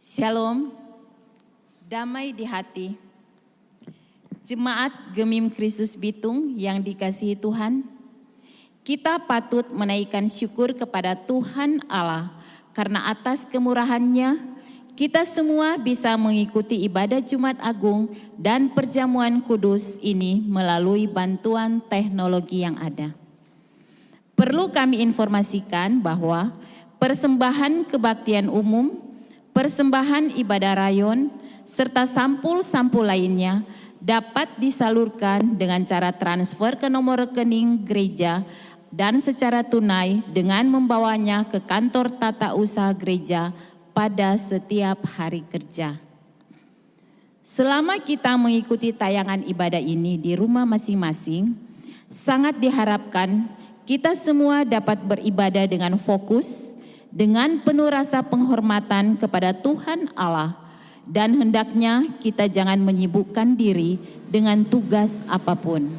Shalom, damai di hati. Jemaat Gemim Kristus Bitung yang dikasihi Tuhan, kita patut menaikkan syukur kepada Tuhan Allah karena atas kemurahan-Nya kita semua bisa mengikuti ibadah Jumat Agung dan perjamuan kudus ini melalui bantuan teknologi yang ada. Perlu kami informasikan bahwa persembahan kebaktian umum, persembahan ibadah rayon, serta sampul-sampul lainnya dapat disalurkan dengan cara transfer ke nomor rekening gereja dan secara tunai dengan membawanya ke kantor tata usaha gereja pada setiap hari kerja. Selama kita mengikuti tayangan ibadah ini di rumah masing-masing, sangat diharapkan kita semua dapat beribadah dengan fokus, dengan penuh rasa penghormatan kepada Tuhan Allah, dan hendaknya kita jangan menyibukkan diri dengan tugas apapun.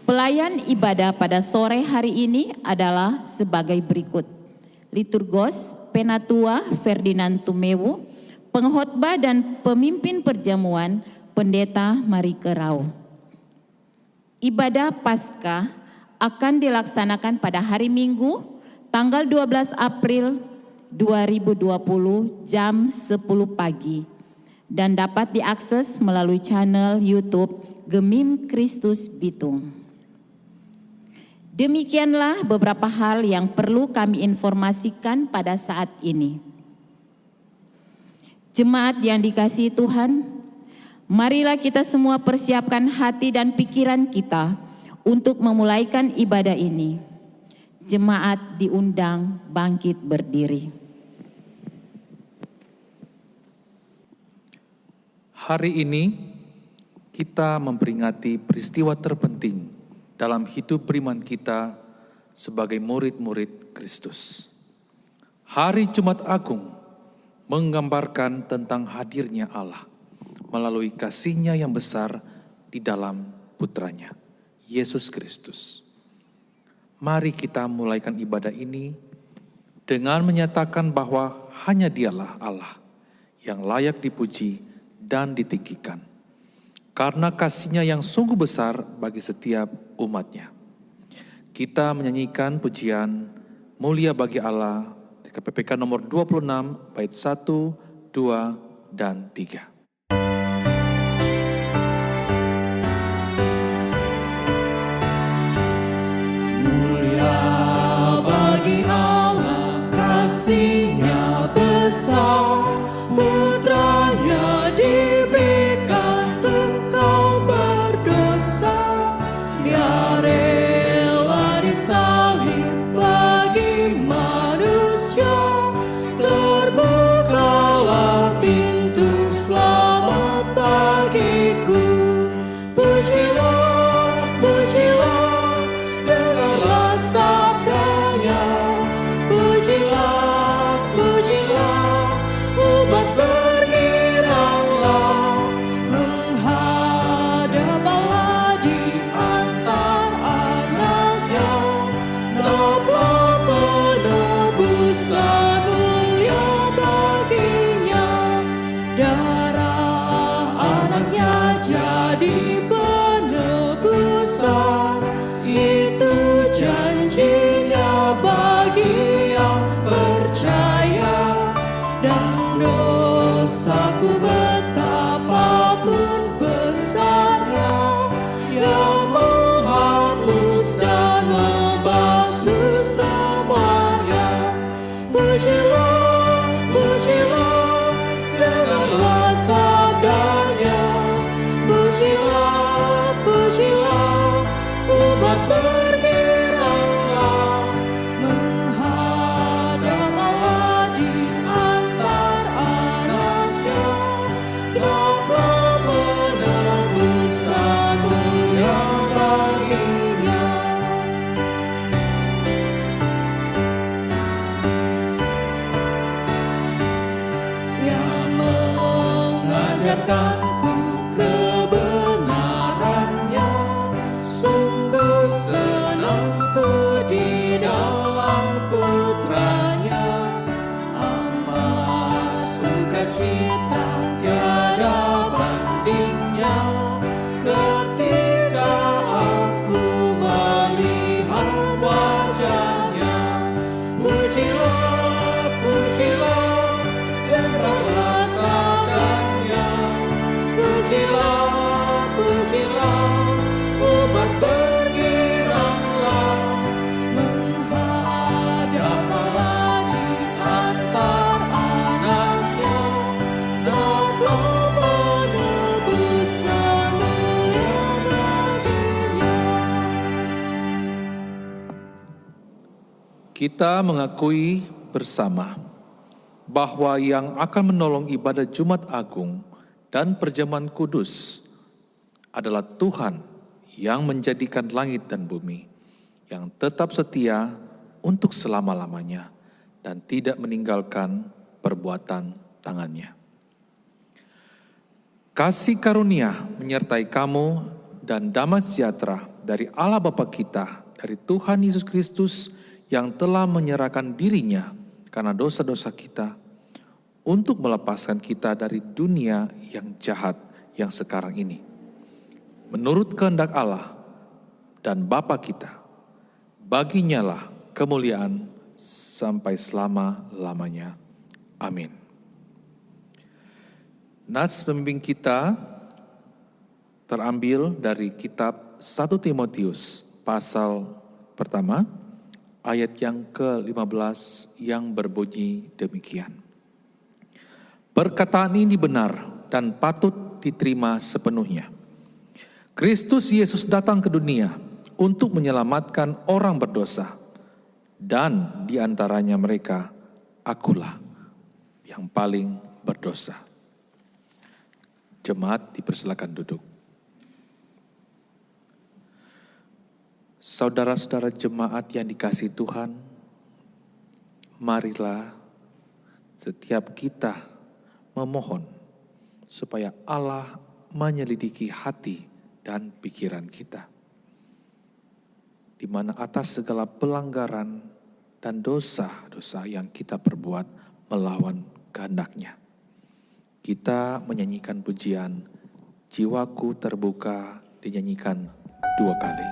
Pelayan ibadah pada sore hari ini adalah sebagai berikut. Liturgos Penatua Ferdinand Tumewu, pengkhotbah dan pemimpin perjamuan Pendeta Marike Rao. Ibadah Paskah akan dilaksanakan pada hari Minggu tanggal 12 April 2020 jam 10 pagi dan dapat diakses melalui channel YouTube Gemim Kristus Bitung. Demikianlah beberapa hal yang perlu kami informasikan pada saat ini. Jemaat yang dikasihi Tuhan, marilah kita semua persiapkan hati dan pikiran kita untuk memulaikan ibadah ini. Jemaat diundang bangkit berdiri. Hari ini kita memperingati peristiwa terpenting dalam hidup beriman kita sebagai murid-murid Kristus. Hari Jumat Agung menggambarkan tentang hadirnya Allah melalui kasih-Nya yang besar di dalam Putranya, Yesus Kristus. Mari kita mulaikan ibadah ini dengan menyatakan bahwa hanya Dialah Allah yang layak dipuji dan ditinggikan, karena kasih-Nya yang sungguh besar bagi setiap umat-Nya. Kita menyanyikan pujian Mulia Bagi Allah di KPPK nomor 26 bait 1, 2, dan 3. Kasih-Nya besar, Putranya diberikan untuk kau berdosa. Dia rela disalib bagi manusia, terbukalah pintu selamat bagiku. Pujilah, pujilah, dengarlah sabda-Nya. Pujilah, pujilah, umat bergiranglah, menghadap Allah di antar anak-Nya. Dapatlah penebusan mulia baginya, darah anak-Nya jadi penebusan. Itu janji-Nya bagi yang percaya, dan dosaku betapapun besarnya, yang menghapus dan membasuh semuanya. Pujilah, pujilah, dengarlah sabda-Nya. Pujilah, pujilah, umat bergiranglah, menghadap Allah di antar anak-Nya. Dapatlah penebusan mulia baginya. Yang mengajarkanku kebenaran-Nya, sungguh senangku di dalam Putranya. Amat sukacita tiada bandingnya ketika aku melihat wajahnya. Pujilah, pujilah, dengarlah sabdanya. Pujilah, pujilah, umat bergiranglah menghadap Allah di antar anaknya. Nablah penebusan mulia baginya. Kita mengakui bersama bahwa yang akan menolong ibadah Jumat Agung dan perjamuan kudus adalah Tuhan yang menjadikan langit dan bumi, yang tetap setia untuk selama-lamanya dan tidak meninggalkan perbuatan tangannya. Kasih karunia menyertai kamu dan damai sejahtera dari Allah Bapa kita, dari Tuhan Yesus Kristus yang telah menyerahkan dirinya karena dosa-dosa kita untuk melepaskan kita dari dunia yang jahat yang sekarang ini. Menurut kehendak Allah dan Bapa kita, baginya lah kemuliaan sampai selama-lamanya. Amin. Nas pembimbing kita terambil dari kitab 1 Timotius pasal pertama, ayat yang ke-15 yang berbunyi demikian. Perkataan ini benar dan patut diterima sepenuhnya. Kristus Yesus datang ke dunia untuk menyelamatkan orang berdosa, dan di antaranya mereka, akulah yang paling berdosa. Jemaat dipersilakan duduk. Saudara-saudara jemaat yang dikasihi Tuhan, marilah setiap kita memohon supaya Allah menyelidiki hati dan pikiran kita, di mana atas segala pelanggaran dan dosa-dosa yang kita perbuat melawan kehendak-Nya. Kita menyanyikan pujian, jiwaku terbuka, dinyanyikan 2 kali.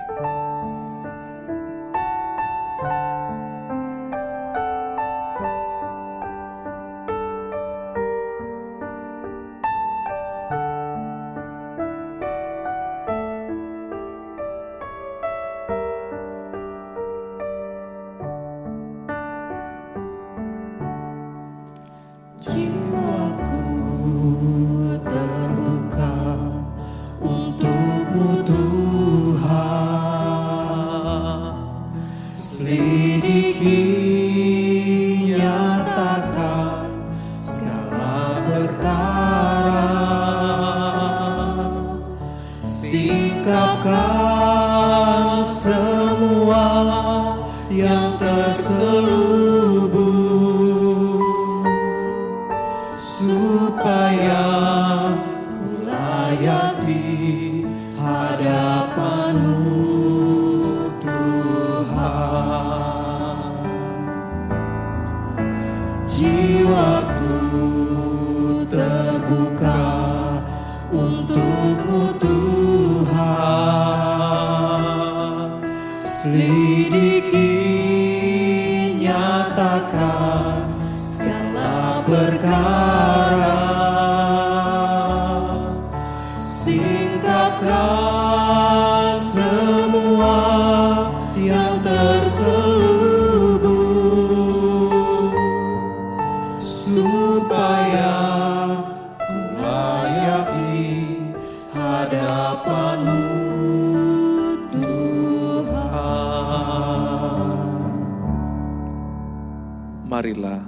Jiwaku terbuka untukmu Tuhan, selidiki nyatakan segala perkara, singkapkan semua yang terselubung, supaya ku layak di hadapan-Mu Tuhan. Jiwaku terbuka untuk-Mu Tuhan, selidiki nyatakan segala perkara, singkapkan semua yang terselubung, supaya ku layak di hadapan-Mu Tuhan. Marilah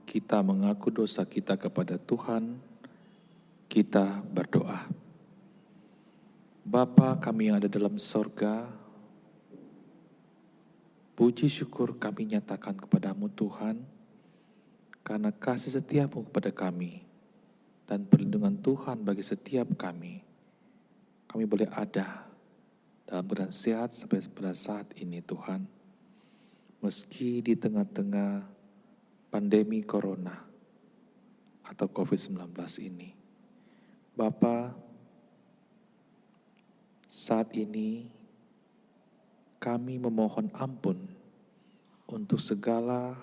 kita mengaku dosa kita kepada Tuhan, kita berdoa. Bapa kami yang ada dalam sorga, puji syukur kami nyatakan kepadamu Tuhan, karena kasih setiamu kepada kami, dan perlindungan Tuhan bagi setiap kami. Kami boleh ada dalam keadaan sehat sampai pada saat ini Tuhan. Meski di tengah-tengah pandemi corona, atau COVID-19 ini. Bapa, saat ini kami memohon ampun untuk segala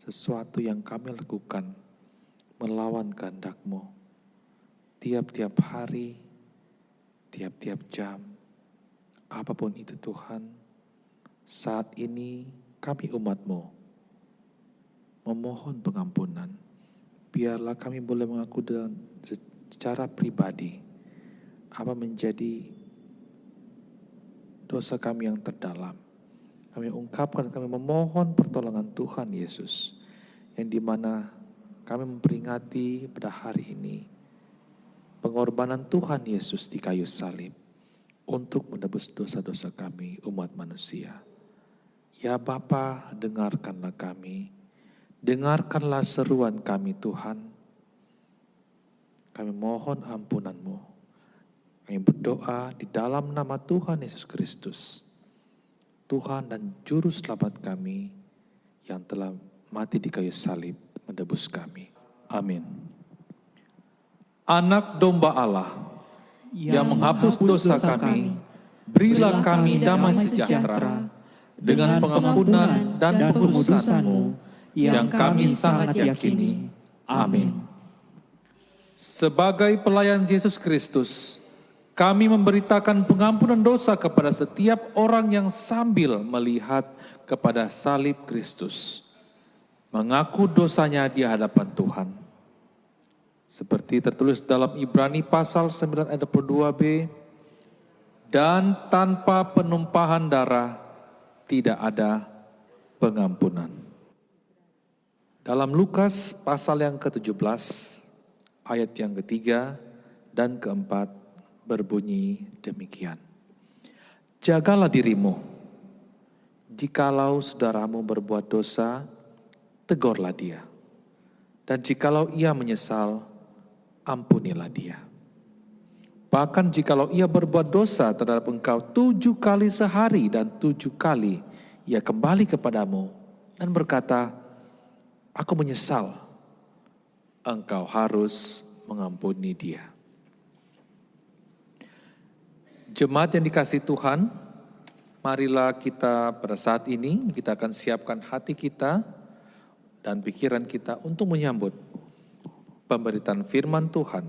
sesuatu yang kami lakukan melawan kehendak-Mu. Tiap-tiap hari, tiap-tiap jam, apapun itu Tuhan, saat ini kami umat-Mu memohon pengampunan. Biarlah kami boleh mengaku dengan secara pribadi apa menjadi dosa kami yang terdalam. Kami ungkapkan, kami memohon pertolongan Tuhan Yesus, yang dimana kami memperingati pada hari ini pengorbanan Tuhan Yesus di kayu salib untuk menebus dosa-dosa kami umat manusia. Ya Bapa, dengarkanlah kami, dengarkanlah seruan kami Tuhan. Kami mohon ampunan-Mu. Kami berdoa di dalam nama Tuhan Yesus Kristus, Tuhan dan Juru Selamat kami yang telah mati di kayu salib menebus kami. Amin. Anak domba Allah yang menghapus dosa kami, berilah kami damai sejahtera dengan pengampunan dan pengudusan-Mu yang kami sangat yakini. Amin. Sebagai pelayan Yesus Kristus, kami memberitakan pengampunan dosa kepada setiap orang yang sambil melihat kepada salib Kristus, mengaku dosanya di hadapan Tuhan. Seperti tertulis dalam Ibrani pasal 9 ayat 22b, dan tanpa penumpahan darah tidak ada pengampunan. Dalam Lukas pasal yang ke-17, ayat yang ketiga dan keempat berbunyi demikian. Jagalah dirimu, jikalau saudaramu berbuat dosa, tegurlah dia. Dan jikalau ia menyesal, ampunilah dia. Bahkan jikalau ia berbuat dosa terhadap engkau 7 kali sehari dan 7 kali ia kembali kepadamu dan berkata, aku menyesal, engkau harus mengampuni dia. Jemaat yang dikasihi Tuhan, marilah kita pada saat ini kita akan siapkan hati kita dan pikiran kita untuk menyambut pemberitaan firman Tuhan.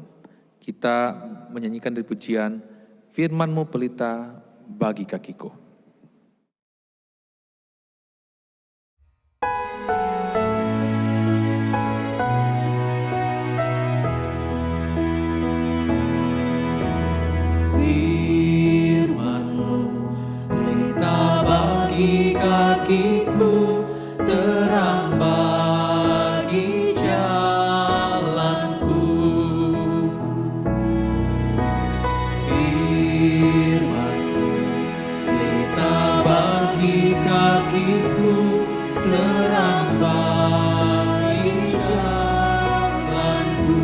Kita menyanyikan dari pujian Firman-Mu pelita bagi kakiku. Firman-Mu pelita bagi kakiku, terang bagi jalanku. Firman-Mu pelita bagi kakiku, terang bagi jalanku.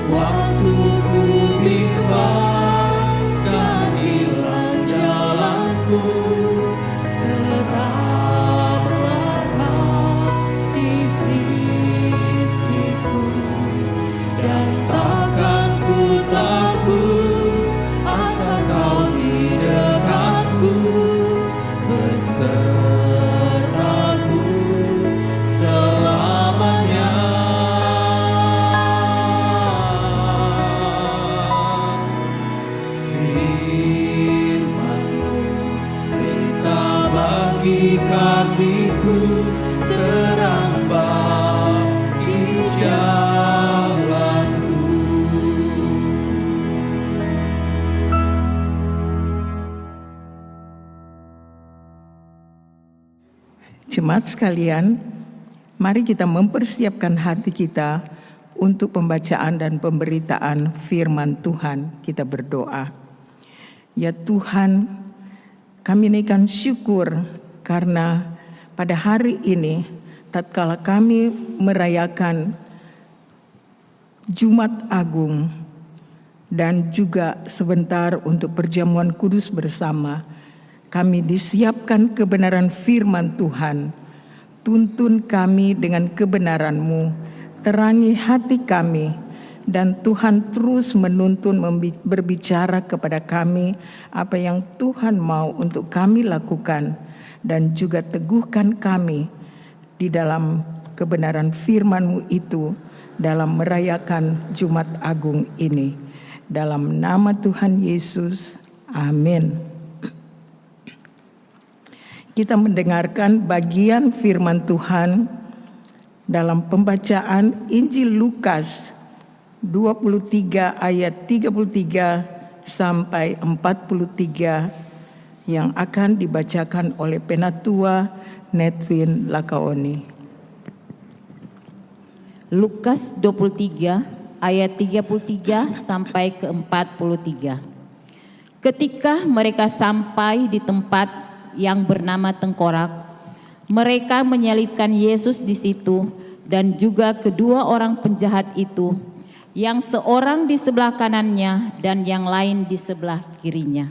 Waktu ku bimbang dan hilang jalanku, tetaplah Kau di sisiku, dan takkan ku takut asal Kau di dekatku, besertaku selamanya. Firman-Mu pelita bagi kakiku, terang bagi jalanku. Jemaat sekalian, mari kita mempersiapkan hati kita untuk pembacaan dan pemberitaan firman Tuhan. Kita berdoa. Ya Tuhan, kami naikkan syukur karena pada hari ini, tatkala kami merayakan Jumat Agung dan juga sebentar untuk perjamuan kudus bersama, kami disiapkan kebenaran firman Tuhan. tuntun kami dengan kebenaran-Mu, terangi hati kami, dan Tuhan terus menuntun berbicara kepada kami apa yang Tuhan mau untuk kami lakukan, dan juga teguhkan kami di dalam kebenaran firman-Mu itu dalam merayakan Jumat Agung ini. Dalam nama Tuhan Yesus, amin. Kita mendengarkan bagian firman Tuhan dalam pembacaan Injil Lukas 23 ayat 33 sampai 43 yang akan dibacakan oleh Penatua Nedvin Lakaoni. Lukas 23 ayat 33 sampai ke 43. Ketika mereka sampai di tempat yang bernama Tengkorak, mereka menyalibkan Yesus di situ dan juga kedua orang penjahat itu, yang seorang di sebelah kanannya dan yang lain di sebelah kirinya.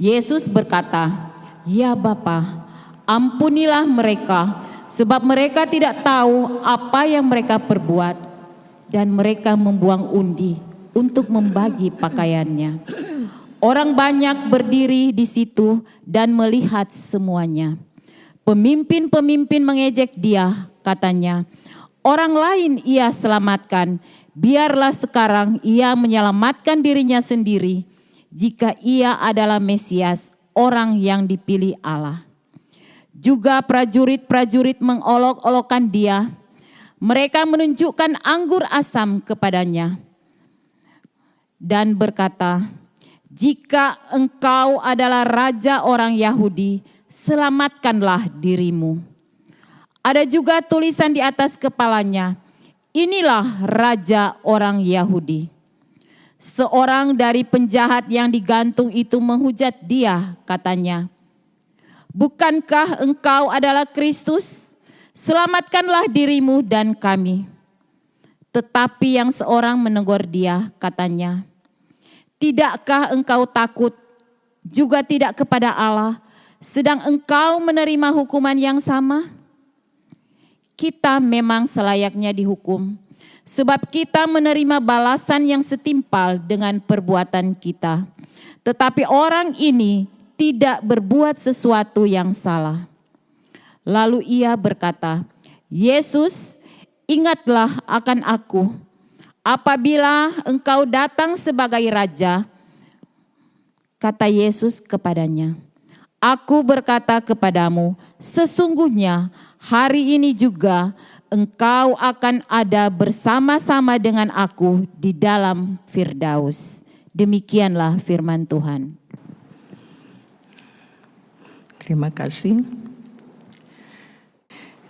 Yesus berkata, "Ya Bapa, ampunilah mereka, sebab mereka tidak tahu apa yang mereka perbuat." Dan mereka membuang undi untuk membagi pakaiannya. Orang banyak berdiri di situ dan melihat semuanya. Pemimpin-pemimpin mengejek dia, katanya, "Orang lain ia selamatkan, biarlah sekarang ia menyelamatkan dirinya sendiri, jika ia adalah Mesias, orang yang dipilih Allah." Juga prajurit-prajurit mengolok-olokkan dia. Mereka menunjukkan anggur asam kepadanya dan berkata, "Jika engkau adalah raja orang Yahudi, selamatkanlah dirimu." Ada juga tulisan di atas kepalanya, "Inilah raja orang Yahudi." Seorang dari penjahat yang digantung itu menghujat dia, katanya, "Bukankah engkau adalah Kristus? Selamatkanlah dirimu dan kami." Tetapi yang seorang menegur dia, katanya, "Tidakkah engkau takut juga tidak kepada Allah, sedang engkau menerima hukuman yang sama?" Kita memang selayaknya dihukum, sebab kita menerima balasan yang setimpal dengan perbuatan kita. Tetapi orang ini tidak berbuat sesuatu yang salah. Lalu ia berkata, "Yesus, ingatlah akan aku apabila engkau datang sebagai raja." Kata Yesus kepadanya, "Aku berkata kepadamu, sesungguhnya hari ini juga engkau akan ada bersama-sama dengan aku di dalam Firdaus." Demikianlah firman Tuhan. Terima kasih.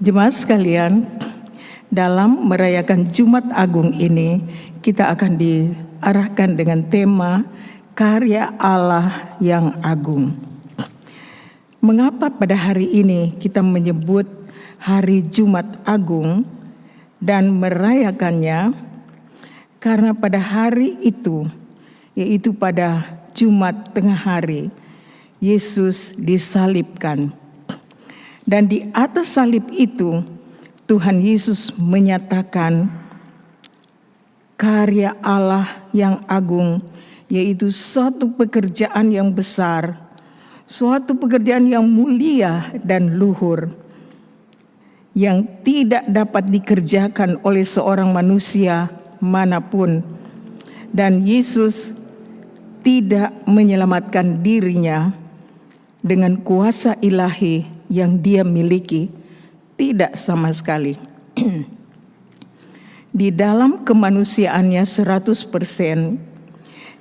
Jemaat sekalian, dalam merayakan Jumat Agung ini, kita akan diarahkan dengan tema karya Allah yang agung. Mengapa pada hari ini kita menyebut hari Jumat Agung dan merayakannya? Karena pada hari itu, yaitu pada Jumat tengah hari, Yesus disalibkan. Dan di atas salib itu, Tuhan Yesus menyatakan karya Allah yang agung, yaitu suatu pekerjaan yang besar, suatu pekerjaan yang mulia dan luhur, yang tidak dapat dikerjakan oleh seorang manusia manapun. Dan Yesus tidak menyelamatkan dirinya dengan kuasa ilahi yang dia miliki, tidak sama sekali. Di dalam kemanusiaannya 100%,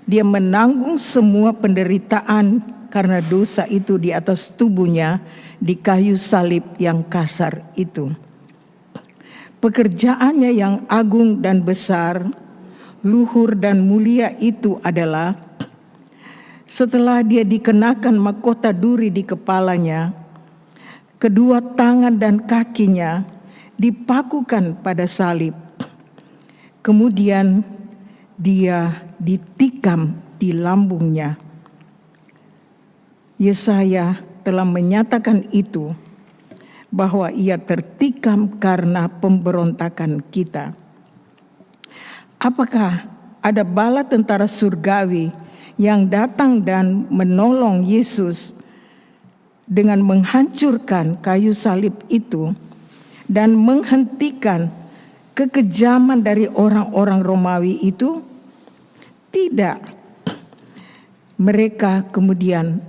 dia menanggung semua penderitaan karena dosa itu di atas tubuhnya di kayu salib yang kasar itu. Pekerjaannya yang agung dan besar, luhur dan mulia itu adalah setelah dia dikenakan mahkota duri di kepalanya, kedua tangan dan kakinya dipakukan pada salib. Kemudian dia ditikam di lambungnya. Yesaya telah menyatakan itu bahwa ia tertikam karena pemberontakan kita. Apakah ada bala tentara surgawi yang datang dan menolong Yesus dengan menghancurkan kayu salib itu dan menghentikan kekejaman dari orang-orang Romawi itu? Tidak. Mereka kemudian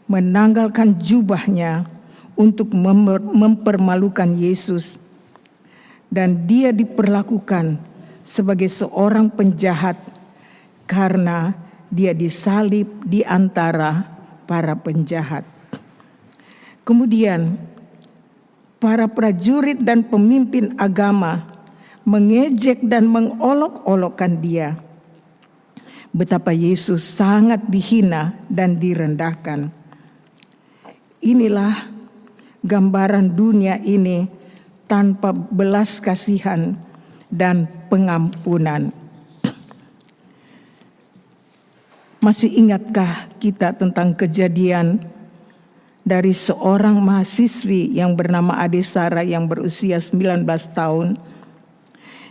menanggalkan jubahnya untuk mempermalukan Yesus, dan dia diperlakukan sebagai seorang penjahat karena dia disalib di antara para penjahat. Kemudian para prajurit dan pemimpin agama mengejek dan mengolok-olokkan dia. Betapa Yesus sangat dihina dan direndahkan. Inilah gambaran dunia ini tanpa belas kasihan dan pengampunan. Masih ingatkah kita tentang kejadian dari seorang mahasiswi yang bernama Ade Sarah yang berusia 19 tahun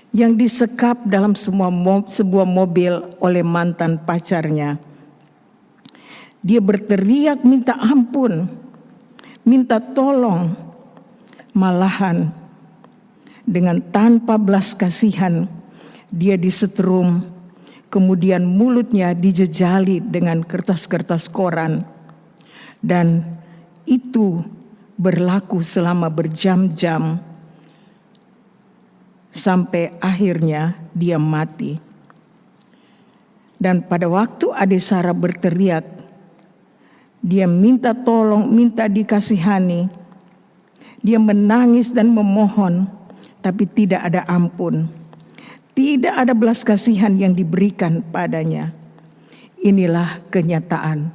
yang disekap dalam sebuah mobil oleh mantan pacarnya. Dia berteriak minta ampun, minta tolong, malahan dengan tanpa belas kasihan dia disetrum, kemudian mulutnya dijejali dengan kertas-kertas koran, dan itu berlaku selama berjam-jam sampai akhirnya dia mati. Dan pada waktu Ade Sarah berteriak, dia minta tolong, minta dikasihani, dia menangis dan memohon, tapi tidak ada ampun, tidak ada belas kasihan yang diberikan padanya. Inilah kenyataan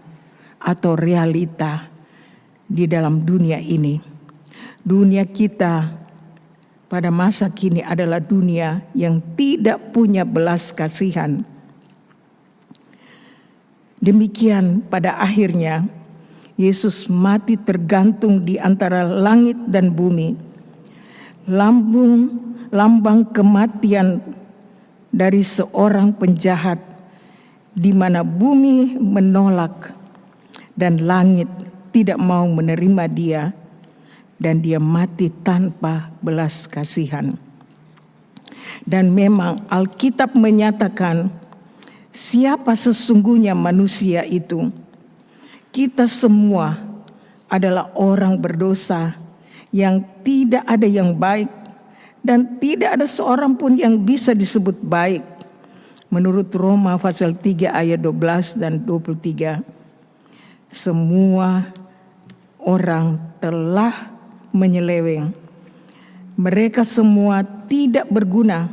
atau realita di dalam dunia ini. Dunia kita pada masa kini adalah dunia yang tidak punya belas kasihan. Demikian pada akhirnya Yesus mati tergantung di antara langit dan bumi. Lambang kematian dari seorang penjahat, di mana bumi menolak dan langit tidak mau menerima dia, dan dia mati tanpa belas kasihan. Dan memang Alkitab menyatakan siapa sesungguhnya manusia itu. Kita semua adalah orang berdosa yang tidak ada yang baik, dan tidak ada seorang pun yang bisa disebut baik. Menurut Roma pasal 3 ayat 12 dan 23. Semua orang telah menyeleweng. Mereka semua tidak berguna.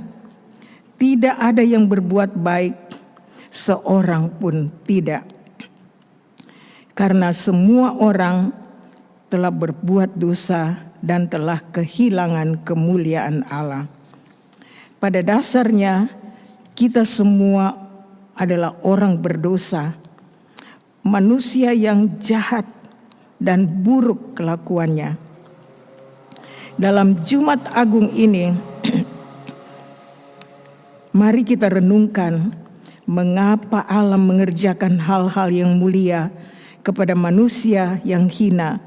Tidak ada yang berbuat baik, seorang pun tidak. Karena semua orang telah berbuat dosa dan telah kehilangan kemuliaan Allah. Pada dasarnya kita semua adalah orang berdosa, manusia yang jahat dan buruk kelakuannya. Dalam Jumat Agung ini, mari kita renungkan mengapa Allah mengerjakan hal-hal yang mulia kepada manusia yang hina,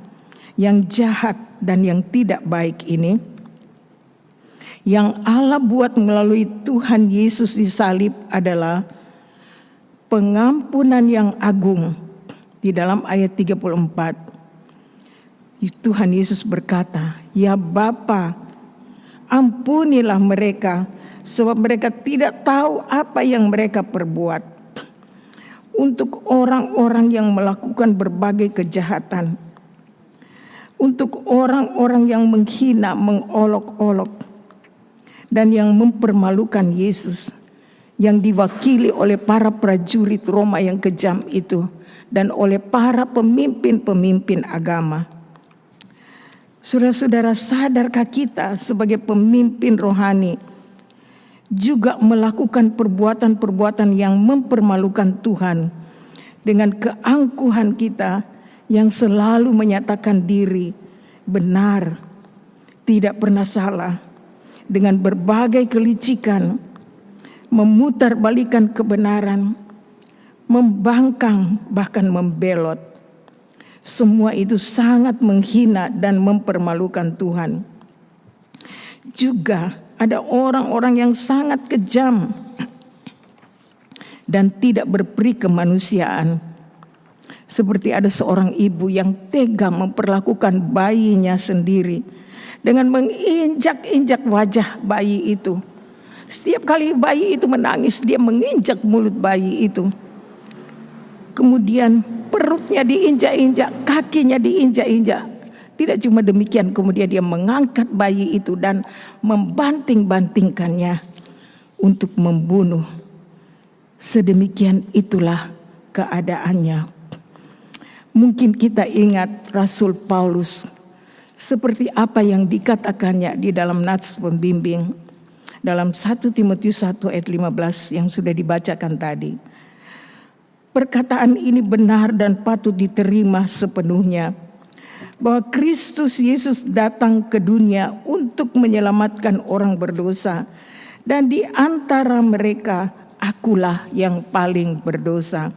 yang jahat dan yang tidak baik ini. Yang Allah buat melalui Tuhan Yesus disalib adalah pengampunan yang agung. Di dalam ayat 34, Tuhan Yesus berkata, "Ya Bapa, ampunilah mereka, sebab mereka tidak tahu apa yang mereka perbuat." Untuk orang-orang yang melakukan berbagai kejahatan, untuk orang-orang yang menghina, mengolok-olok, dan yang mempermalukan Yesus, yang diwakili oleh para prajurit Roma yang kejam itu, dan oleh para pemimpin-pemimpin agama. Saudara-saudara, sadarkah kita sebagai pemimpin rohani juga melakukan perbuatan-perbuatan yang mempermalukan Tuhan dengan keangkuhan kita yang selalu menyatakan diri benar, tidak pernah salah dengan berbagai kelicikan, memutarbalikkan kebenaran, membangkang bahkan membelot. Semua itu sangat menghina dan mempermalukan Tuhan. Juga ada orang-orang yang sangat kejam dan tidak berperi kemanusiaan. Seperti ada seorang ibu yang tega memperlakukan bayinya sendiri dengan menginjak-injak wajah bayi itu. Setiap kali bayi itu menangis, dia menginjak mulut bayi itu. Kemudian perutnya diinjak-injak, kakinya diinjak-injak. Tidak cuma demikian, kemudian dia mengangkat bayi itu dan membanting-bantingkannya untuk membunuh. Sedemikian itulah keadaannya. Mungkin kita ingat Rasul Paulus seperti apa yang dikatakannya di dalam nats pembimbing dalam 1 Timotius 1 ayat 15 yang sudah dibacakan tadi. Perkataan ini benar dan patut diterima sepenuhnya, bahwa Kristus Yesus datang ke dunia untuk menyelamatkan orang berdosa, dan di antara mereka akulah yang paling berdosa.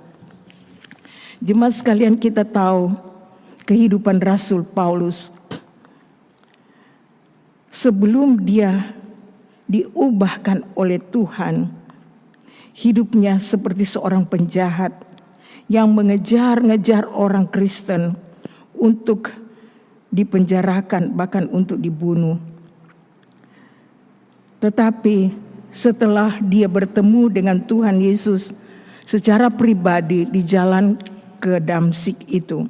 Jemaat sekalian, kita tahu kehidupan Rasul Paulus. Sebelum dia diubahkan oleh Tuhan, hidupnya seperti seorang penjahat yang mengejar-ngejar orang Kristen untuk dipenjarakan, bahkan untuk dibunuh. Tetapi setelah dia bertemu dengan Tuhan Yesus secara pribadi di jalan ke Damsyik itu,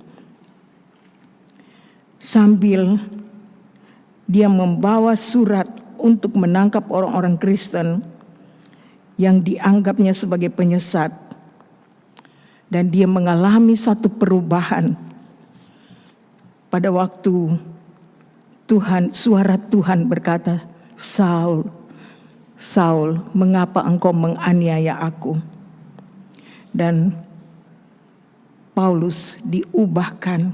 sambil dia membawa surat untuk menangkap orang-orang Kristen yang dianggapnya sebagai penyesat, dan dia mengalami satu perubahan. Pada waktu suara Tuhan berkata, "Saul, Saul, mengapa engkau menganiaya aku?" Dan Paulus diubahkan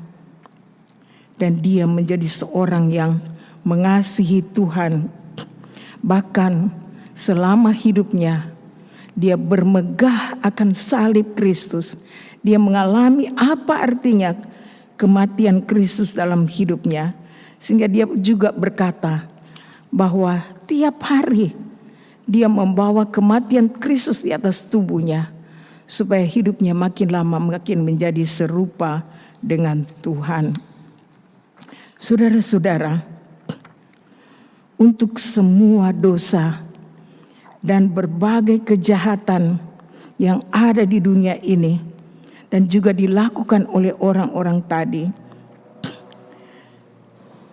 dan dia menjadi seorang yang mengasihi Tuhan. Bahkan selama hidupnya dia bermegah akan salib Kristus. Dia mengalami apa artinya kematian Kristus dalam hidupnya, sehingga dia juga berkata bahwa tiap hari dia membawa kematian Kristus di atas tubuhnya, supaya hidupnya makin lama makin menjadi serupa dengan Tuhan. Saudara-saudara, untuk semua dosa dan berbagai kejahatan yang ada di dunia ini dan juga dilakukan oleh orang-orang tadi,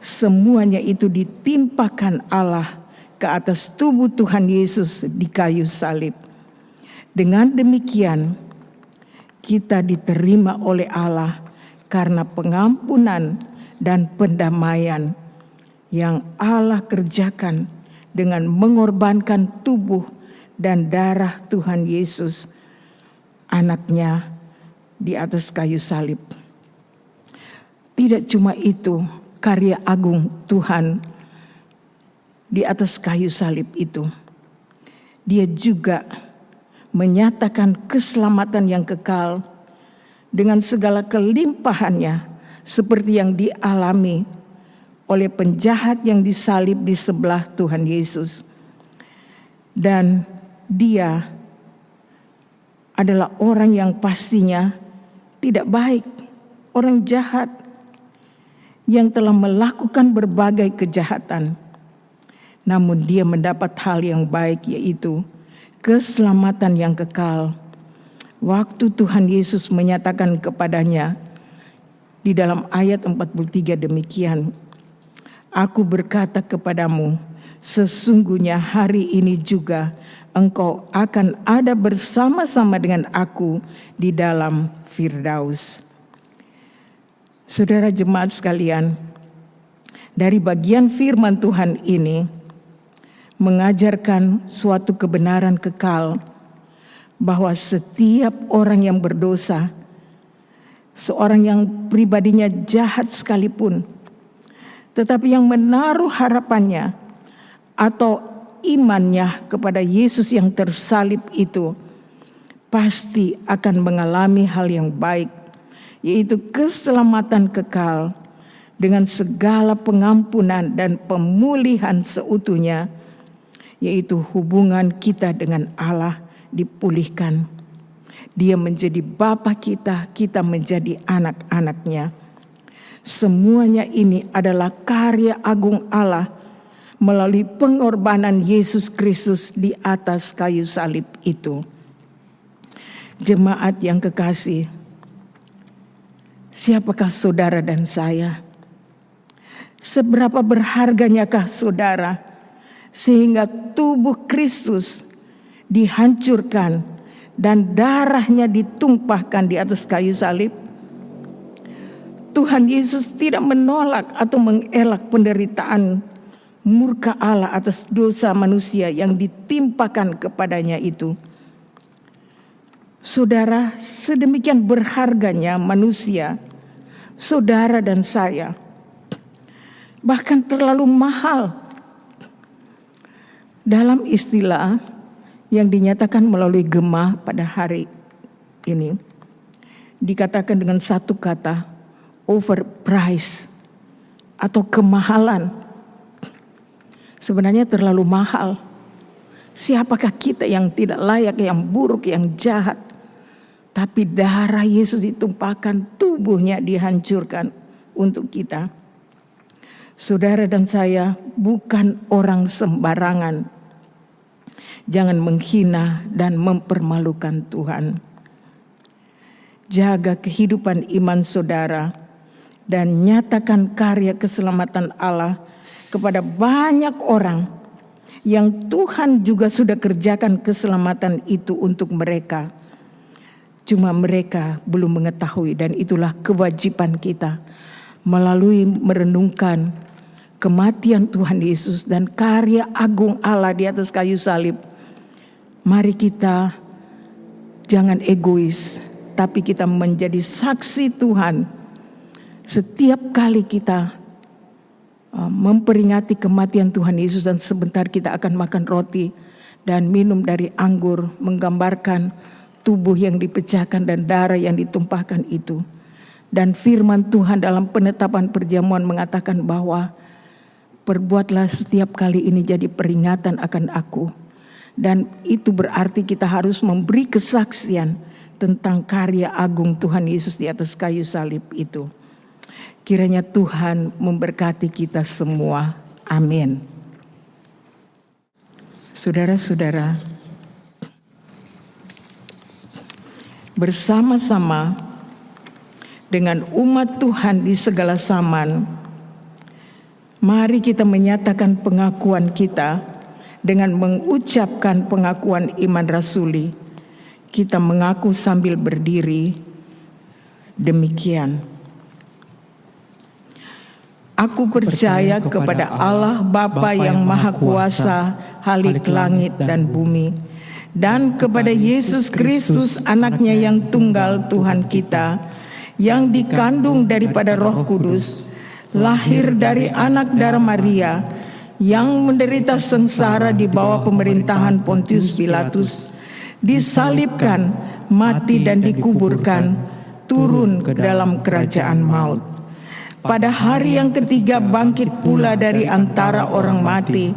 semuanya itu ditimpakan Allah ke atas tubuh Tuhan Yesus di kayu salib. Dengan demikian, kita diterima oleh Allah karena pengampunan dan pendamaian yang Allah kerjakan dengan mengorbankan tubuh dan darah Tuhan Yesus, anaknya, di atas kayu salib. Tidak cuma itu, karya agung Tuhan di atas kayu salib itu, dia juga menyatakan keselamatan yang kekal dengan segala kelimpahannya, seperti yang dialami oleh penjahat yang disalib di sebelah Tuhan Yesus. Dan dia adalah orang yang pastinya tidak baik, orang jahat yang telah melakukan berbagai kejahatan. Namun dia mendapat hal yang baik, yaitu keselamatan yang kekal. Waktu Tuhan Yesus menyatakan kepadanya di dalam ayat 43 demikian, "Aku berkata kepadamu, sesungguhnya hari ini juga engkau akan ada bersama-sama dengan aku di dalam Firdaus." Saudara jemaat sekalian, dari bagian firman Tuhan ini mengajarkan suatu kebenaran kekal, bahwa setiap orang yang berdosa, seorang yang pribadinya jahat sekalipun, Tetapi yang menaruh harapannya atau imannya kepada Yesus yang tersalib itu pasti akan mengalami hal yang baik, yaitu keselamatan kekal dengan segala pengampunan dan pemulihan seutuhnya, yaitu hubungan kita dengan Allah dipulihkan. Dia menjadi Bapa kita, kita menjadi anak-anaknya. Semuanya ini adalah karya agung Allah melalui pengorbanan Yesus Kristus di atas kayu salib itu. Jemaat yang kekasih, siapakah saudara dan saya? Seberapa berharganyakah saudara sehingga tubuh Kristus dihancurkan dan darahnya ditumpahkan di atas kayu salib? Tuhan Yesus tidak menolak atau mengelak penderitaan murka Allah atas dosa manusia yang ditimpakan kepadanya itu. Saudara, sedemikian berharganya manusia, saudara dan saya, bahkan terlalu mahal. Dalam istilah yang dinyatakan melalui Gemah pada hari ini, dikatakan dengan satu kata, overpriced atau kemahalan. Sebenarnya terlalu mahal. Siapakah kita yang tidak layak, yang buruk, yang jahat? Tapi darah Yesus ditumpahkan, tubuhnya dihancurkan untuk kita. Saudara dan saya bukan orang sembarangan. Jangan menghina dan mempermalukan Tuhan. Jaga kehidupan iman saudara dan nyatakan karya keselamatan Allah kepada banyak orang yang Tuhan juga sudah kerjakan keselamatan itu untuk mereka. Cuma mereka belum mengetahui, dan itulah kewajiban kita melalui merenungkan kematian Tuhan Yesus dan karya agung Allah di atas kayu salib. Mari kita jangan egois, tapi kita menjadi saksi Tuhan. Setiap kali kita memperingati kematian Tuhan Yesus dan sebentar kita akan makan roti dan minum dari anggur, menggambarkan tubuh yang dipecahkan dan darah yang ditumpahkan itu. Dan firman Tuhan dalam penetapan perjamuan mengatakan bahwa perbuatlah setiap kali ini jadi peringatan akan aku. Dan itu berarti kita harus memberi kesaksian tentang karya agung Tuhan Yesus di atas kayu salib itu. Kiranya Tuhan memberkati kita semua. Amin. Saudara-saudara, bersama-sama dengan umat Tuhan di segala zaman, mari kita menyatakan pengakuan kita dengan mengucapkan pengakuan iman rasuli. Kita mengaku sambil berdiri demikian. Aku percaya kepada Allah Bapa yang Maha Kuasa, Halik langit dan bumi, dan kepada Yesus Kristus anaknya yang tunggal Tuhan kita, yang dikandung daripada Roh Kudus, lahir dari anak darah Maria, yang menderita sengsara di bawah pemerintahan Pontius Pilatus, disalibkan, mati dan dikuburkan, turun ke dalam kerajaan maut. Pada hari yang ketiga bangkit pula dari antara orang mati,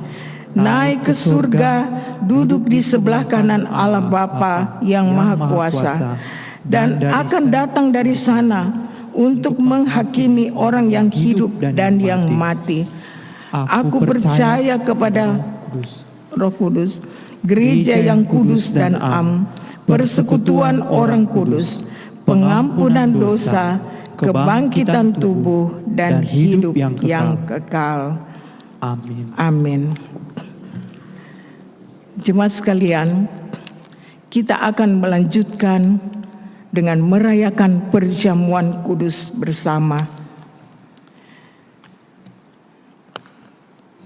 naik ke surga, duduk di sebelah kanan Allah Bapa yang Maha Kuasa, dan akan datang dari sana untuk menghakimi orang yang hidup dan yang mati. Aku percaya kepada Roh Kudus, gereja yang kudus dan am, persekutuan orang kudus, pengampunan dosa, kebangkitan tubuh dan hidup yang kekal. Amin. Amin. Jemaat sekalian, kita akan melanjutkan dengan merayakan perjamuan kudus bersama.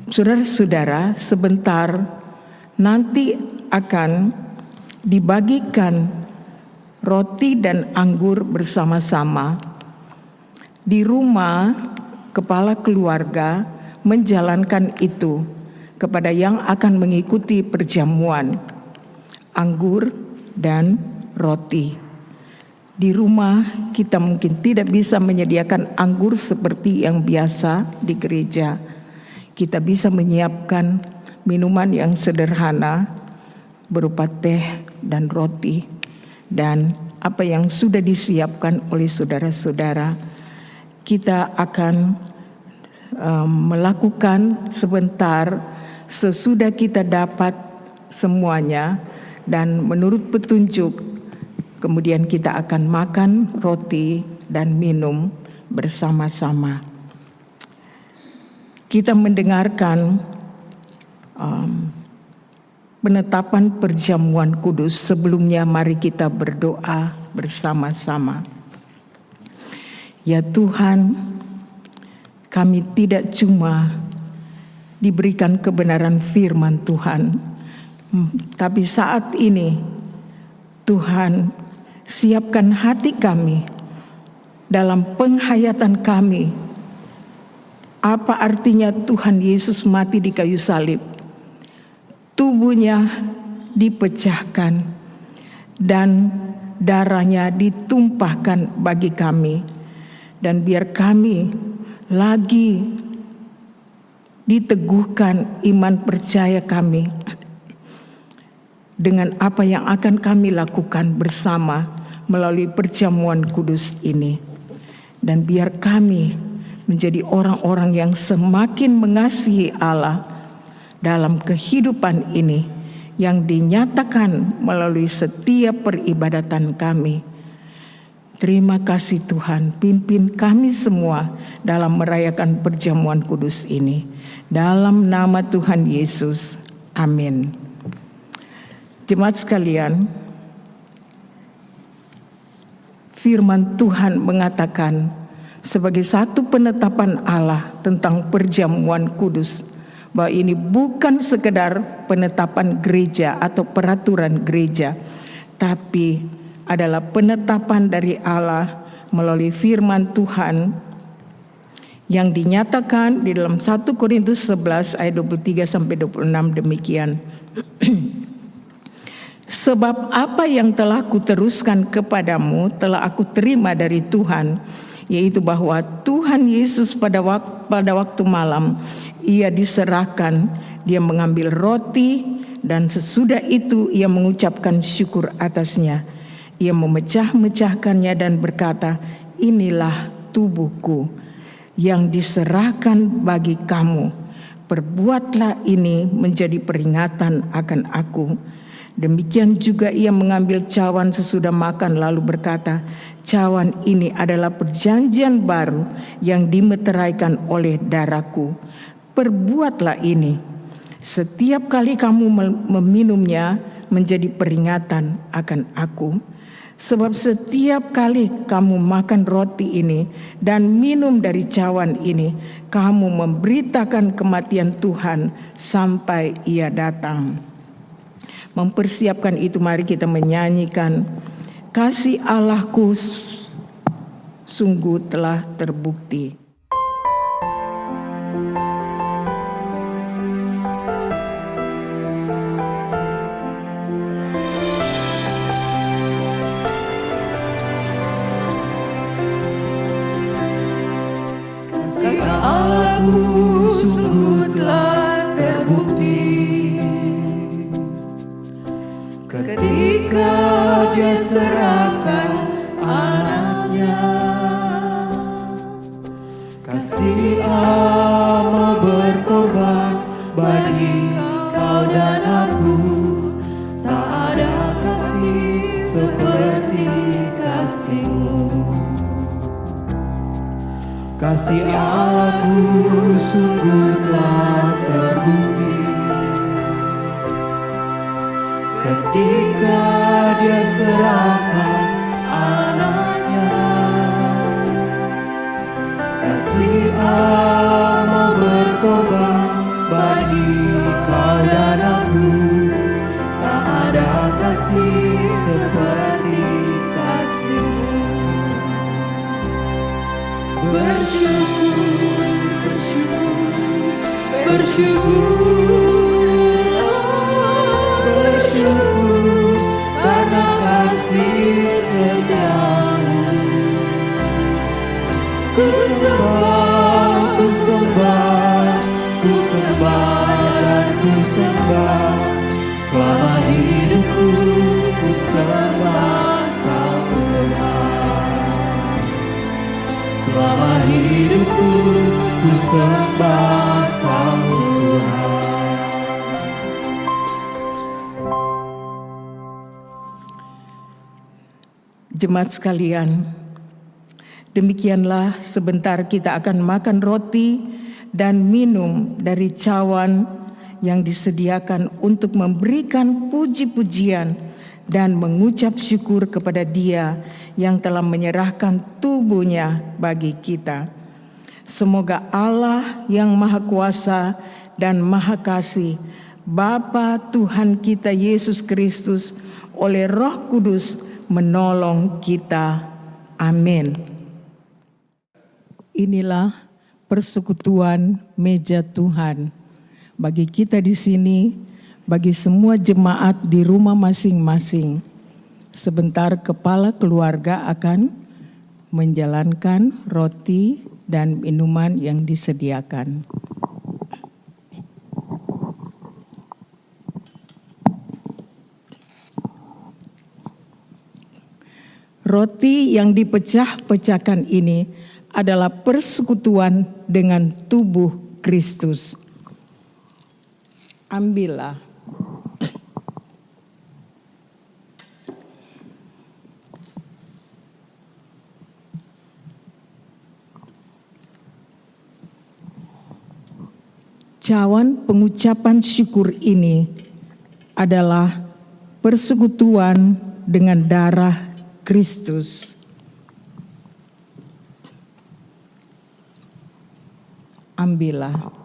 Saudara-saudara, sebentar nanti akan dibagikan roti dan anggur bersama-sama. Di rumah, kepala keluarga menjalankan itu kepada yang akan mengikuti perjamuan, anggur dan roti. Di rumah kita mungkin tidak bisa menyediakan anggur seperti yang biasa di gereja. Kita bisa menyiapkan minuman yang sederhana berupa teh dan roti dan apa yang sudah disiapkan oleh saudara-saudara. Kita akan melakukan sebentar sesudah kita dapat semuanya, dan menurut petunjuk kemudian kita akan makan roti dan minum bersama-sama. Kita mendengarkan penetapan perjamuan kudus. Sebelumnya mari kita berdoa bersama-sama. Ya Tuhan, kami tidak cuma diberikan kebenaran firman Tuhan, tapi saat ini Tuhan, siapkan hati kami dalam penghayatan kami. Apa artinya Tuhan Yesus mati di kayu salib? Tubuhnya dipecahkan dan darahnya ditumpahkan bagi kami. Dan biar kami lagi diteguhkan iman percaya kami dengan apa yang akan kami lakukan bersama melalui perjamuan kudus ini. Dan biar kami menjadi orang-orang yang semakin mengasihi Allah dalam kehidupan ini yang dinyatakan melalui setiap peribadatan kami. Terima kasih Tuhan, pimpin kami semua dalam merayakan perjamuan kudus ini. Dalam nama Tuhan Yesus, amin. Jemaat sekalian, firman Tuhan mengatakan sebagai satu penetapan Allah tentang perjamuan kudus, bahwa ini bukan sekedar penetapan gereja atau peraturan gereja, tapi adalah penetapan dari Allah melalui firman Tuhan yang dinyatakan di dalam 1 Korintus 11 ayat 23 sampai 26 demikian. Sebab apa yang telah kuteruskan kepadamu telah aku terima dari Tuhan, yaitu bahwa Tuhan Yesus pada waktu malam ia diserahkan, dia mengambil roti dan sesudah itu ia mengucapkan syukur atasnya. Ia memecah-mecahkannya dan berkata, inilah tubuhku yang diserahkan bagi kamu. Perbuatlah ini menjadi peringatan akan aku. Demikian juga ia mengambil cawan sesudah makan lalu berkata, cawan ini adalah perjanjian baru yang dimeteraikan oleh darahku. Perbuatlah ini setiap kali kamu meminumnya menjadi peringatan akan aku. Sebab setiap kali kamu makan roti ini dan minum dari cawan ini, kamu memberitakan kematian Tuhan sampai ia datang. Mempersiapkan itu, mari kita menyanyikan kasih Allahku sungguh telah terbukti. Sungguh telah terbukti ketika dia serahkan anaknya. Kasih Allah mau berkorban bagi kau dan aku. Tak ada kasih seperti kasih-Mu. Kasih Allahku sungguh telah terbukti ketika dia serahkan anaknya. Kasih Allah mau berkorban bagi kau dan aku. Tak ada kasih seperti kasih-Mu. Bersyukur ku sembah Kau Tuhan. Jemaat sekalian, demikianlah sebentar kita akan makan roti dan minum dari cawan yang disediakan untuk memberikan puji-pujian dan mengucap syukur kepada Dia yang telah menyerahkan tubuhnya bagi kita. Semoga Allah yang Maha Kuasa dan Maha Kasih, Bapa Tuhan kita Yesus Kristus, oleh Roh Kudus menolong kita. Amin. Inilah persekutuan meja Tuhan. Bagi kita di sini, bagi semua jemaat di rumah masing-masing. Sebentar kepala keluarga akan menjalankan roti dan minuman yang disediakan. Roti yang dipecah-pecahkan ini adalah persekutuan dengan tubuh Kristus. Ambillah. Cawan pengucapan syukur ini adalah persekutuan dengan darah Kristus. Ambillah.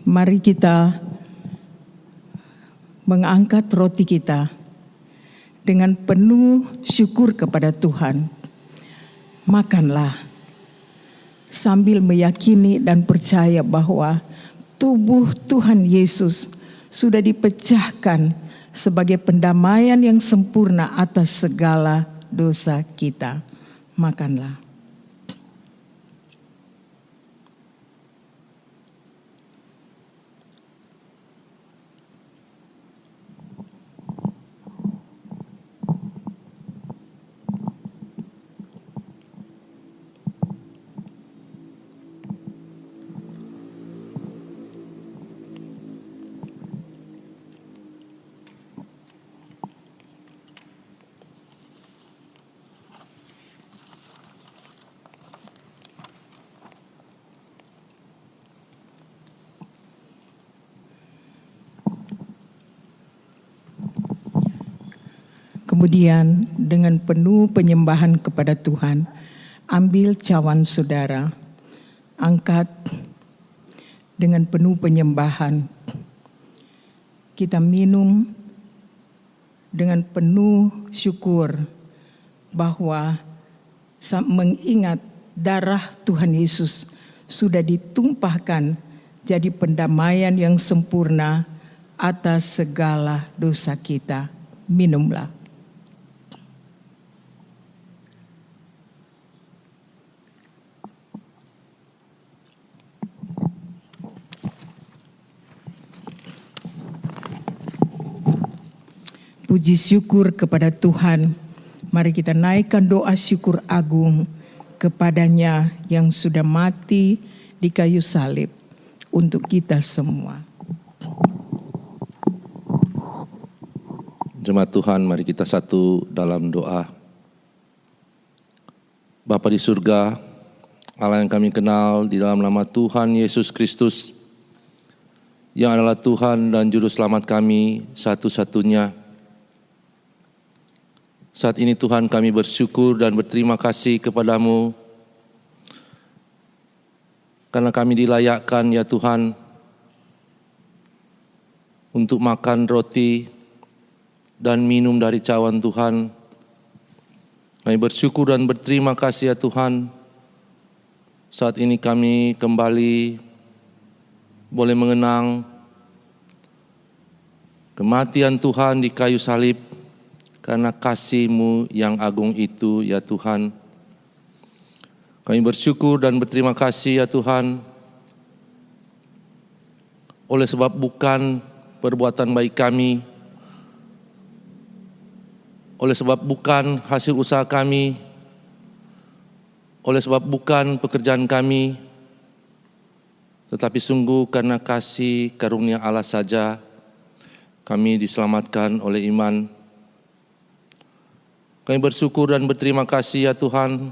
Mari kita mengangkat roti kita dengan penuh syukur kepada Tuhan. Makanlah sambil meyakini dan percaya bahwa tubuh Tuhan Yesus sudah dipecahkan sebagai pendamaian yang sempurna atas segala dosa kita. Makanlah. Kemudian dengan penuh penyembahan kepada Tuhan, ambil cawan saudara, angkat dengan penuh penyembahan. Kita minum dengan penuh syukur bahwa mengingat darah Tuhan Yesus sudah ditumpahkan jadi pendamaian yang sempurna atas segala dosa kita. Minumlah. Puji syukur kepada Tuhan. Mari kita naikkan doa syukur agung kepadanya yang sudah mati di kayu salib untuk kita semua. Jemaat Tuhan, mari kita satu dalam doa. Bapa di surga, Allah yang kami kenal di dalam nama Tuhan Yesus Kristus, yang adalah Tuhan dan Juru Selamat kami satu-satunya. Saat ini Tuhan kami bersyukur dan berterima kasih kepadamu karena kami dilayakkan ya Tuhan untuk makan roti dan minum dari cawan Tuhan. Kami bersyukur dan berterima kasih ya Tuhan. Saat ini kami kembali boleh mengenang kematian Tuhan di kayu salib karena kasih-Mu yang agung itu ya Tuhan. Kami bersyukur dan berterima kasih ya Tuhan, oleh sebab bukan perbuatan baik kami, oleh sebab bukan hasil usaha kami, oleh sebab bukan pekerjaan kami, tetapi sungguh karena kasih karunia Allah saja kami diselamatkan oleh iman. Kami bersyukur dan berterima kasih ya Tuhan,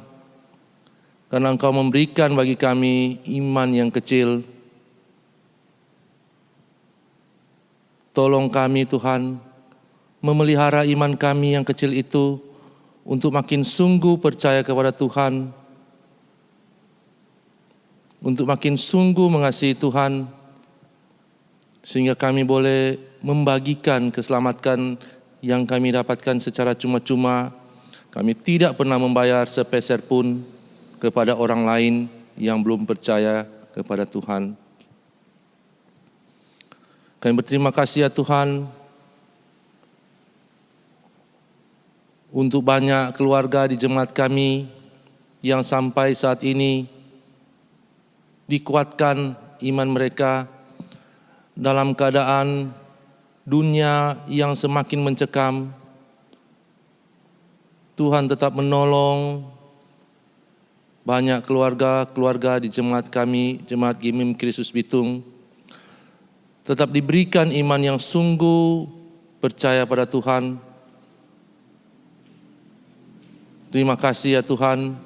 karena Engkau memberikan bagi kami iman yang kecil. Tolong kami Tuhan, memelihara iman kami yang kecil itu untuk makin sungguh percaya kepada Tuhan, untuk makin sungguh mengasihi Tuhan, sehingga kami boleh membagikan keselamatan yang kami dapatkan secara cuma-cuma. Kami tidak pernah membayar sepeser pun kepada orang lain yang belum percaya kepada Tuhan. Kami berterima kasih ya Tuhan untuk banyak keluarga di jemaat kami yang sampai saat ini dikuatkan iman mereka dalam keadaan dunia yang semakin mencekam. Tuhan tetap menolong banyak keluarga di jemaat kami, Jemaat Gemim Kristus Bitung, tetap diberikan iman yang sungguh percaya pada Tuhan. Terima kasih ya Tuhan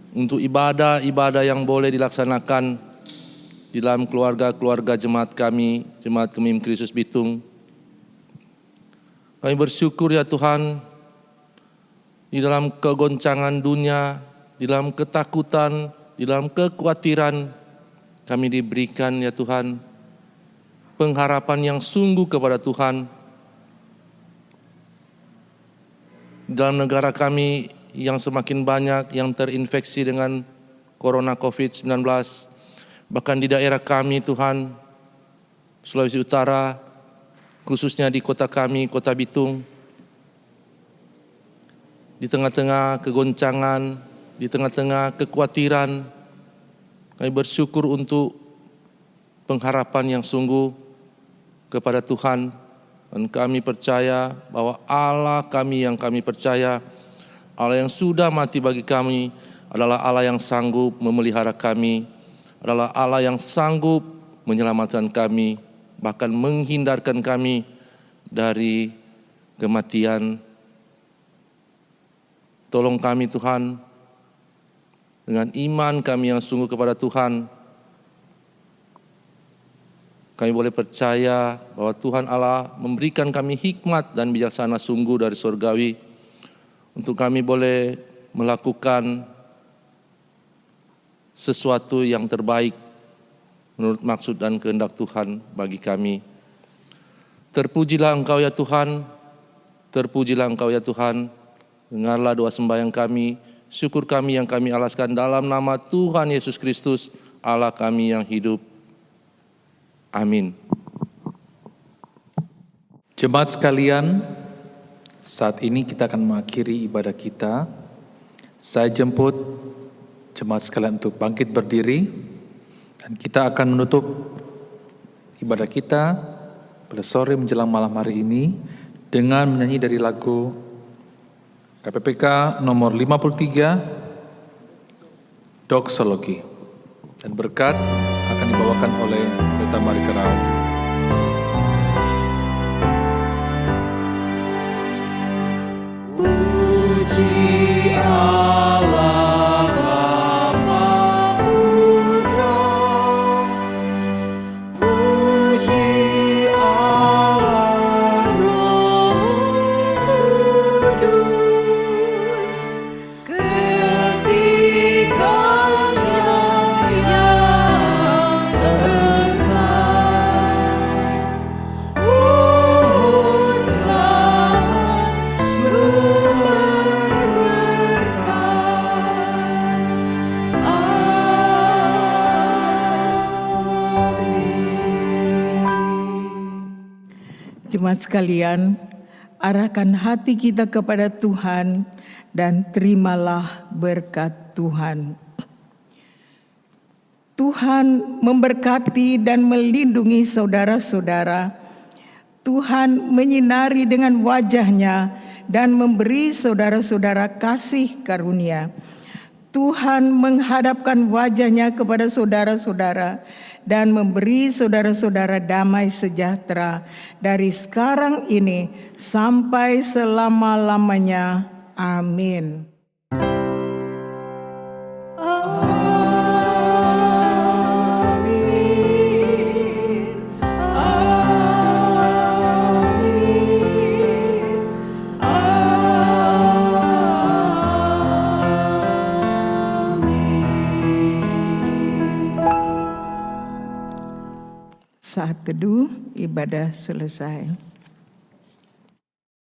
untuk ibadah-ibadah yang boleh dilaksanakan di dalam keluarga-keluarga jemaat kami, Jemaat Gemim Kristus Bitung. Kami bersyukur ya Tuhan, di dalam kegoncangan dunia, di dalam ketakutan, di dalam kekhawatiran, kami diberikan ya Tuhan pengharapan yang sungguh kepada Tuhan. Di dalam negara kami yang semakin banyak yang terinfeksi dengan corona COVID-19, bahkan di daerah kami Tuhan, Sulawesi Utara, khususnya di kota kami, Kota Bitung, di tengah-tengah kegoncangan, di tengah-tengah kekhawatiran, kami bersyukur untuk pengharapan yang sungguh kepada Tuhan. Dan kami percaya bahwa Allah kami yang kami percaya, Allah yang sudah mati bagi kami, adalah Allah yang sanggup memelihara kami, adalah Allah yang sanggup menyelamatkan kami, bahkan menghindarkan kami dari kematian. Tolong kami Tuhan, dengan iman kami yang sungguh kepada Tuhan, kami boleh percaya bahwa Tuhan Allah memberikan kami hikmat dan bijaksana sungguh dari surgawi, untuk kami boleh melakukan sesuatu yang terbaik menurut maksud dan kehendak Tuhan bagi kami. Terpujilah Engkau ya Tuhan, terpujilah Engkau ya Tuhan. Dengarlah doa sembahyang kami, syukur kami yang kami alaskan dalam nama Tuhan Yesus Kristus, Allah kami yang hidup. Amin. Jemaat sekalian, saat ini kita akan mengakhiri ibadah kita. Saya jemput jemaat sekalian untuk bangkit berdiri, dan kita akan menutup ibadah kita pada sore menjelang malam hari ini dengan menyanyi dari lagu KPPK nomor 53, Doksologi. Dan berkat akan dibawakan oleh Pendeta Mari Kerau. Puji Allah Bapa Putra, puji Allah Roh Kudus. Jemaat sekalian, arahkan hati kita kepada Tuhan dan terimalah berkat Tuhan. Tuhan memberkati dan melindungi saudara-saudara. Tuhan menyinari dengan wajah-Nya dan memberi saudara-saudara kasih karunia. Tuhan menghadapkan wajah-Nya kepada saudara-saudara dan memberi saudara-saudara damai sejahtera dari sekarang ini sampai selama-lamanya. Amin. Saat teduh, ibadah selesai.